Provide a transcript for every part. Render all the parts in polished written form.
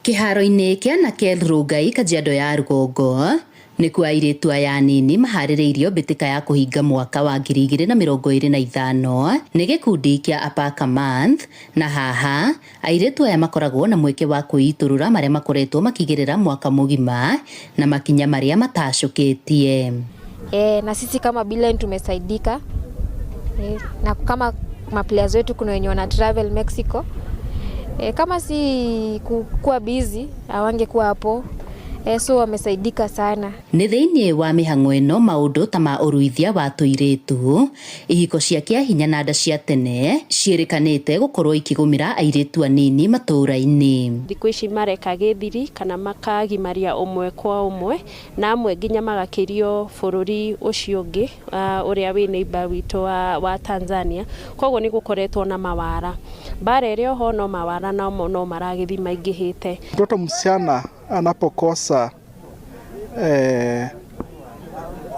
Kiharo-inĩ kĩa anake Rongai Kajiado ya Rũgongo nĩkuo airĩtu aya anini maharĩrĩirio mbĩtĩka ya kũhinga mwaka wa 2025 nĩ gĩkundi kĩa Apaka Month, na haha airĩtu aya makoragwo na mweke wa kwĩitũrũra marĩa makoretwo makigĩrĩra mwaka mũgima na makinya marĩa matacũkĩtie. Na sisi kama Bilen tumesaidika, na kama maplayers wetu kuna wenye wana travel Mexico, kama si kuwa busy hawangekuwa hapo. So wamesaidika sana. Nĩ thĩinĩ wa mĩhang'o ĩno maũndũ ta ma ũruithia wa tũirĩtu, ihiko cia kĩahinya na nda cia tene ciĩrĩkanĩte gũkorwo ikĩgũmĩra airĩtu anini matũũra-inĩ. Thikũ ici mareka gĩthiri kana makagimaria ũmwe kwa ũmwe, na amwe nginya magakĩrio bũrũri ũcio ũngĩ ũrĩa wĩ neighbor witũ wa Tanzania. Koguo nĩ gũkoretwo na mawara. Bara ĩrĩa ho no mawara no maragĩthi maingĩhĩte. Mtoto msichana anapokosa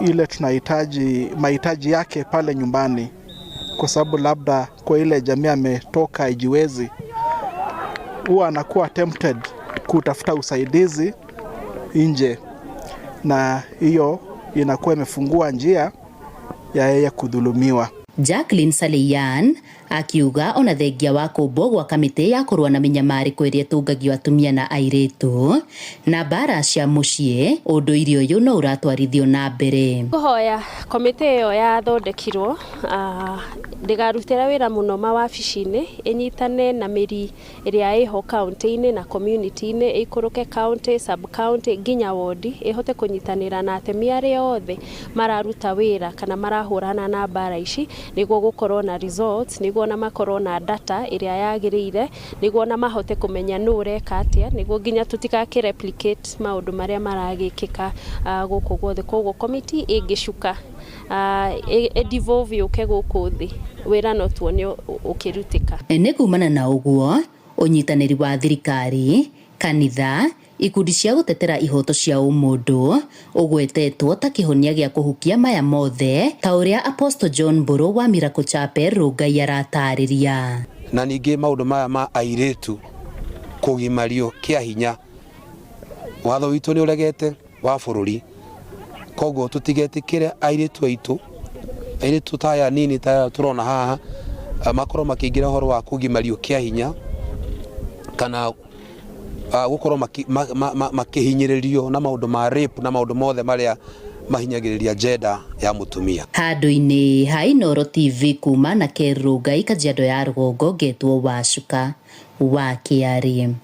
ile tunahitaji mahitaji yake pale nyumbani, kwa sababu labda kwa ile jamii ametoka haijiwezi, huwa anakuwa tempted kutafuta usaidizi nje, na hiyo inakuwa imefungua njia ya yeye kudhulumiwa. Jacqueline Salian akiuga ona thengia wa kũmbwo gwa kamĩtĩ ya kũrũa na mĩnyamarĩko ĩrĩa ĩtũngagio atumia na airĩtu na mbara cia mũciĩ, ũndũire ũyũ no ũratwarithio na mbere. Kũhoya komĩtĩ ĩyo yathondekirwo ndĩgarutĩra wĩra mũno mawabici-inĩ, ĩnyitane na mĩri ĩrĩa ĩho county-inĩ na community-inĩ, ĩikũrũke county, sub county nginya ward, ĩhote kũnyitanĩra na atemi arĩa othe mararuta wĩra kana marahũrana na mbara ici, nĩguo gũkorwo na results, nĩguo na makorwo na data ĩrĩa yagĩrĩire, nĩguo na mahote kũmenya nũ ũreka atĩa, nĩguo nginya tũtigakĩ-replicate maũndũ marĩa maragĩkĩka gũkũ guothe. Koguo committee ĩngĩcuka devolve yũke gũkũ thĩ, wĩra no tuone ũkĩrutĩka. Nĩ kumana na ũguo, ũnyitanĩri wa thirikari, kanitha, ikundi cia gũtetera ihoto cia ũmũndũ ũgwetetwo ta kĩhonia gĩa kũhukia maya mothe, ta ũrĩa Apostle John Mburu wa Miracle Chapel Rongai aratarĩria. Na ningĩ maũndũ maya ma airĩtu kũgimario kĩahinya, watho witũ nĩ ũregete wa bũrũri, koguo tũtigetĩkĩre airĩtu ta aya nini ta tũrona haha makorwo makĩingĩra ũhoro wa kũgimario kĩahinya kana gũkorwo makĩhinyĩrĩrio na maũndũ ma rape na maũndũ mothe marĩa mahinyagĩrĩria gender ya mũtumia. Handũ-inĩ ha Inooro TV kuma na Rongai Kajiado ya Rũgongo, ngetwo Wacuka wa Kĩarĩ.